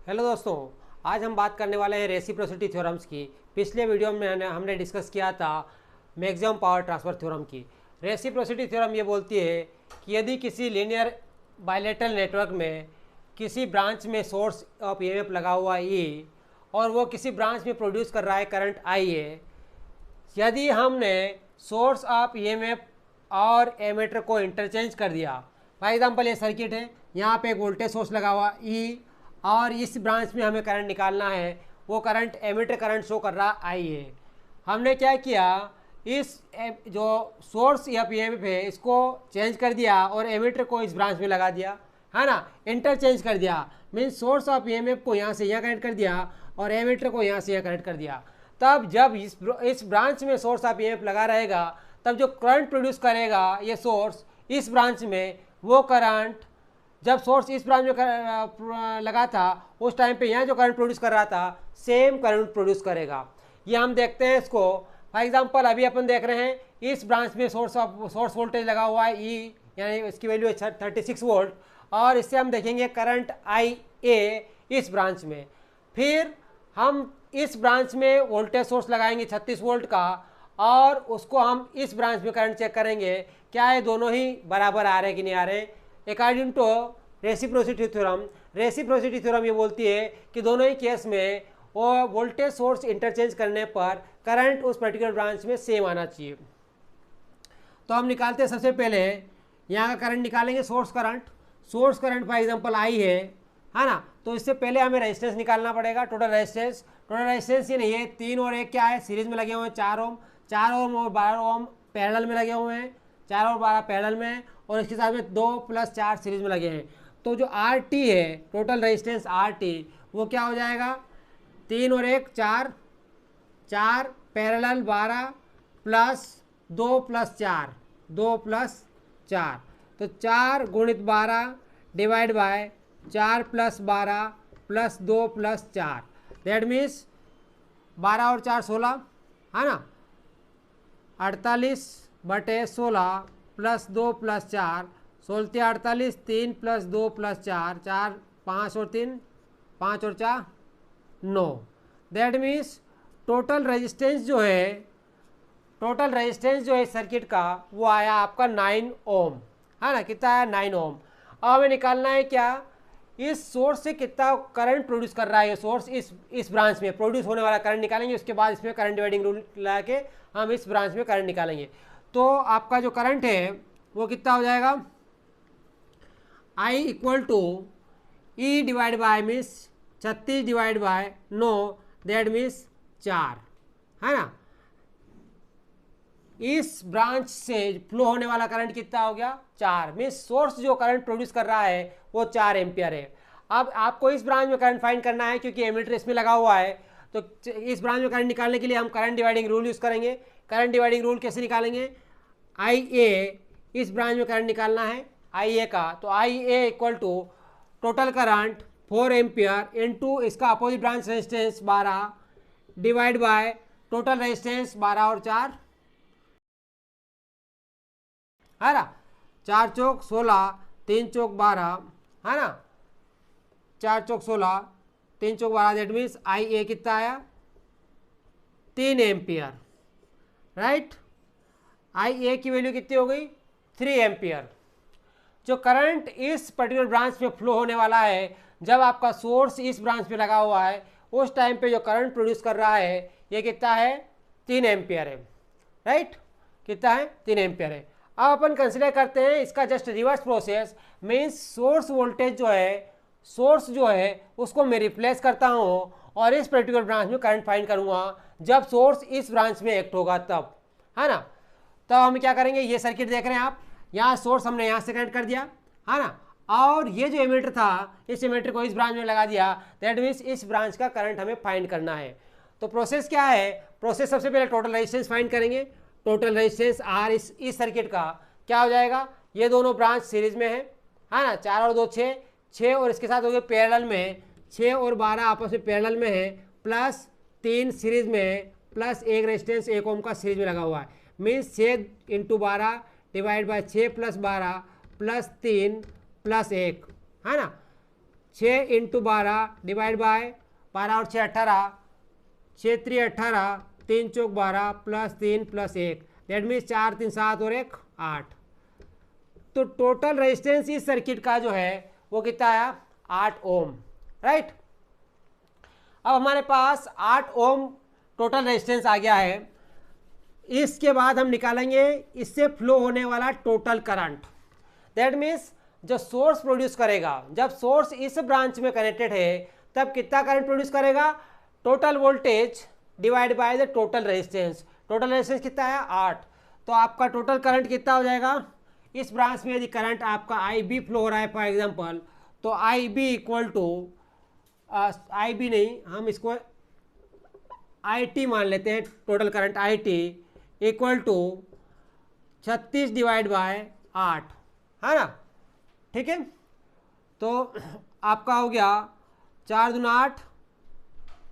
Hello दोस्तों, आज हम बात करने वाले हैं रेसिप्रोसिटी थ्योरम्स की। पिछले वीडियो में हमने डिस्कस किया था मैक्सिमम पावर ट्रांसफ़र थ्योरम की। रेसिप्रोसिटी थ्योरम ये बोलती है कि यदि किसी लीनियर बायलेटरल नेटवर्क में किसी ब्रांच में सोर्स ऑफ ईएमएफ लगा हुआ है ई और वो किसी ब्रांच में प्रोड्यूस कर रहा है करंट आई है, यदि हमने सोर्स ऑफ ईएमएफ और एमीटर को इंटरचेंज कर दिया। फॉर एग्जांपल ये सर्किट है, यहाँ पे एक वोल्टेज सोर्स लगा हुआ ई और इस ब्रांच में हमें करंट निकालना है, वो करंट एमीटर करंट शो कर रहा आई है। हमने क्या किया, इस जो सोर्स या ईएमएफ है इसको चेंज कर दिया और एमीटर को इस ब्रांच में लगा दिया, है ना। इंटरचेंज कर दिया मीन्स सोर्स ऑफ ईएमएफ को यहाँ से यहाँ कनेक्ट कर दिया और एमीटर को यहाँ से यहाँ कनेक्ट कर दिया। तब जब इस ब्रांच में सोर्स ऑफ ईएमएफ लगा रहेगा, तब जो करंट प्रोड्यूस करेगा ये सोर्स इस ब्रांच में, वो करंट जब सोर्स इस ब्रांच में लगा था उस टाइम पे यहाँ जो करंट प्रोड्यूस कर रहा था सेम करंट प्रोड्यूस करेगा। ये हम देखते हैं इसको। फॉर एग्जांपल अभी अपन देख रहे हैं इस ब्रांच में सोर्स वोल्टेज लगा हुआ है ई, यानी इसकी वैल्यू है 36 वोल्ट, और इससे हम देखेंगे करंट आई ए इस ब्रांच में। फिर हम इस ब्रांच में वोल्टेज सोर्स लगाएंगे 36 वोल्ट का और उसको हम इस ब्रांच में करंट चेक करेंगे क्या ये दोनों ही बराबर आ रहे कि नहीं आ रहे। अकॉर्डिंग टू रेसिप्रोसिटी थ्योरम ये बोलती है कि दोनों ही केस में वो वोल्टेज सोर्स इंटरचेंज करने पर करंट उस पर्टिकुलर ब्रांच में सेम आना चाहिए। तो हम निकालते हैं, सबसे पहले यहाँ का करंट निकालेंगे, source current for example I है ना। तो इससे पहले हमें रेजिस्टेंस निकालना पड़ेगा, टोटल रेजिस्टेंस ये नहीं है, 3 और 1 क्या है, सीरीज में लगे हुए हैं 4 ओम, 4 ओम और 12 ओम पैरेलल में लगे हुए हैं, 4 और 12 पैरेलल में, और इसके साथ में 2 + 4 सीरीज में लगे हैं। तो जो आर टी है, टोटल रेजिस्टेंस आर टी, वो क्या हो जाएगा, 3 और 1 4, 4 पैरेलल 12 प्लस 2 + 4, 2 + 4, तो 4 × 12 divide bye 4 + 12 plus 2 + 4, that means 12 और 4 16, है ना। 48/16 प्लस 2 + 4, 16 48, 3 + 2 + 4, 4 5 और 3 5 और 4 9, दैट मीन्स टोटल रेजिस्टेंस जो है सर्किट का वो आया आपका 9 ओम, है ना। कितना आया, 9 ओम। अब हमें निकालना है क्या, इस सोर्स से कितना करंट प्रोड्यूस कर रहा है ये सोर्स, इस ब्रांच में प्रोड्यूस होने वाला करंट निकालेंगे। उसके बाद इसमें करंट डिवाइडिंग रूल लगा के हम इस ब्रांच में करंट निकालेंगे। तो आपका जो करंट है वो कितना हो जाएगा, I = E divide by means 36 divide bye 9, that means 4, है ना। इस ब्रांच से फ्लो होने वाला करंट कितना हो गया, 4, मीन्स सोर्स जो करंट प्रोड्यूस कर रहा है वो 4 एम्पियर है। अब आपको इस ब्रांच में करंट फाइंड करना है, क्योंकि एमीटर इसमें लगा हुआ है, तो इस ब्रांच में करंट निकालने के लिए हम करंट डिवाइडिंग रूल यूज़ करेंगे। करंट डिवाइडिंग रूल कैसे निकालेंगे, IA इस ब्रांच में करंट निकालना है IA का, तो IA = total current 4 ampere into इसका opposite branch resistance 12 divide by total resistance 12 और 4, है ना। 4 चौक 16, 3 चौक 12, है ना, 4 चौक 16, 3 चौक 12, दैट मीन्स IA कितना आया, 3 एम्पियर, राइट। IA की वैल्यू कितनी हो गई, 3 एम्पियर। जो करंट इस पर्टिकुलर ब्रांच में फ्लो होने वाला है, जब आपका सोर्स इस ब्रांच में लगा हुआ है, उस टाइम पे जो करंट प्रोड्यूस कर रहा है ये कितना है, 3 एम्पियर है, राइट। कितना है, 3 एम्पियर है। अब अपन कंसिडर करते हैं इसका just reverse process, means source voltage जो है उसको मैं रिप्लेस करता हूँ और इस पर्टिकुलर ब्रांच में करंट फाइंड करूँगा जब सोर्स इस ब्रांच में एक्ट होगा तब, है ना। तब हम क्या करेंगे, ये सर्किट देख रहे हैं आप, यहाँ सोर्स हमने यहाँ से कनेक्ट कर दिया, है ना, और ये जो एमीटर था इस एमीटर को इस ब्रांच में लगा दिया, दैट मीन्स इस ब्रांच का करंट हमें फाइंड करना है। तो प्रोसेस क्या है, प्रोसेस सबसे पहले टोटल रेजिस्टेंस फाइंड करेंगे। टोटल रेजिस्टेंस R इस सर्किट का क्या हो जाएगा, ये दोनों ब्रांच सीरीज में है ना, 4 और 2 6, 6 और इसके साथ हो गए पैरेलल में, 6 और 12 आपस में पैरेलल में है, प्लस 3 सीरीज में है, प्लस 1 रेजिस्टेंस 1 ओम का सीरीज में लगा हुआ है, means 6 × 12 divide bye 6 + 12 plus 3 plus 1, है ना। 6 इंटू 12 डिवाइड बाय 12 और 6 18, 6 3 18, 3 चौक 12 प्लस 3 प्लस 1, दैट मीन्स 4 3 7 और 1 8। तो टोटल रेजिस्टेंस इस सर्किट का जो है वो कितना आया 8 ओम, राइट। अब हमारे पास 8 ओम टोटल रेजिस्टेंस आ गया है। इसके बाद हम निकालेंगे इससे फ्लो होने वाला टोटल करंट। दैट मीन्स जो सोर्स प्रोड्यूस करेगा, जब सोर्स इस ब्रांच में कनेक्टेड है तब कितना करंट प्रोड्यूस करेगा, total voltage divide by the total resistance. Total resistance कितना है 8, तो आपका टोटल करंट कितना हो जाएगा। इस ब्रांच में यदि करंट आपका IB फ्लो हो रहा है फॉर एग्जांपल, तो IB इक्वल टू IB नहीं, हम इसको IT मान लेते हैं, total current IT equal to 36 divide by 8, है ना, ठीक है। तो आपका हो गया 4 दूना 8,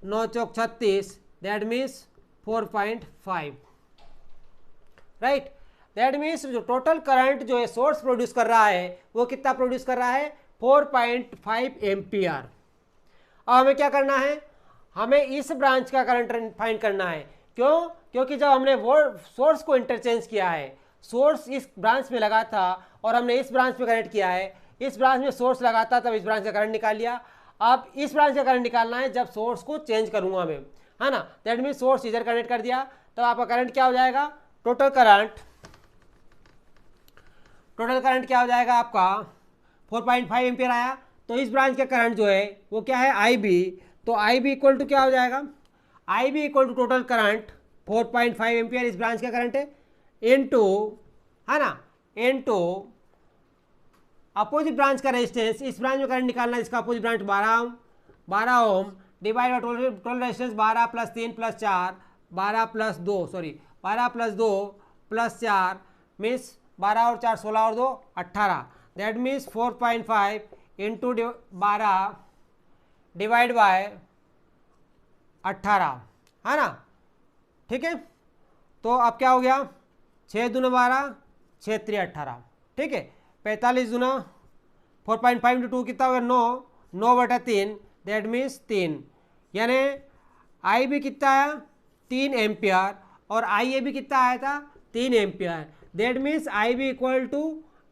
9 चौक 36, that means 4.5, right. That means जो टोटल करंट जो है सोर्स प्रोड्यूस कर रहा है वो कितना प्रोड्यूस कर रहा है 4.5 एम्पियर। अब हमें क्या करना है, हमें इस ब्रांच का करंट फाइंड करना है। क्यों, क्योंकि जब हमने वो सोर्स को इंटरचेंज किया है, सोर्स इस ब्रांच में लगा था और हमने इस ब्रांच में कनेक्ट किया है, इस ब्रांच में सोर्स लगा था तब इस ब्रांच का करंट निकाल लिया। अब इस ब्रांच का करंट निकालना है जब सोर्स को चेंज करूंगा मैं, है ना। दैट मीन्स सोर्स इधर कनेक्ट कर दिया, तो आपका करंट क्या हो जाएगा, टोटल करंट क्या हो जाएगा आपका 4.5 एम्पियर आया। तो इस ब्रांच का करंट जो है वो क्या है IB, तो IB इक्वल टू क्या हो जाएगा, IB equal to total current 4.5 ampere इस ब्रांच का करंट है, इनटू, है ना, इनटू अपोजिट ब्रांच का रेजिस्टेंस। इस ब्रांच में करंट निकालना है, इसका opposite branch 12 ohm divide by total resistance 12 plus 3 plus 4, 12 plus 2 plus 4 means 12 और 4 16 और 2 18, that means 4.5 into 12 divide by 18, है ना, ठीक है। तो अब क्या हो गया 6 दूना 12, 6 3 18, ठीक है। 45 दूना 4.5 इंटू 2 कितना हो गया 9 बटा 3, दैट मीन्स 3, यानी IB कितना आया 3 एम्पियर और IAB कितना आया था 3 ampere. That means IB equal to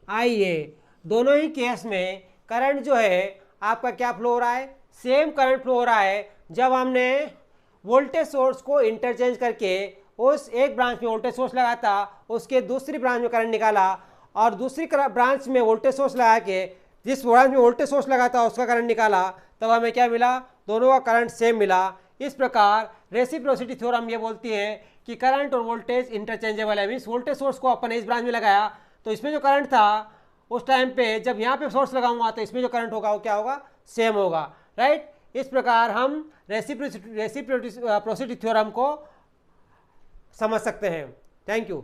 IA। दोनों ही केस में करंट जो है आपका क्या फ्लो हो रहा है, सेम करंट फ्लो हो रहा है। जब हमने वोल्टेज सोर्स को इंटरचेंज करके उस एक ब्रांच में वोल्टेज सोर्स लगा था, उसके दूसरी ब्रांच में करंट निकाला और दूसरी ब्रांच में वोल्टेज सोर्स लगा के जिस ब्रांच में वोल्टेज सोर्स लगा था उसका करंट निकाला, तब हमें क्या मिला, दोनों का करंट सेम मिला। इस प्रकार रेसिप्रोसिटी थ्योरम ये बोलती है कि करंट और वोल्टेज इंटरचेंजेबल है। मीन्स वोल्टेज सोर्स को अपन इस ब्रांच में लगाया तो इसमें जो करंट था उस टाइम पे जब यहाँ पे सोर्स लगाऊंगा तो इसमें जो करंट होगा वो क्या होगा, सेम होगा, राइट। इस प्रकार हम रेसिप्रोसिटी थ्योरम को समझ सकते हैं। Thank you.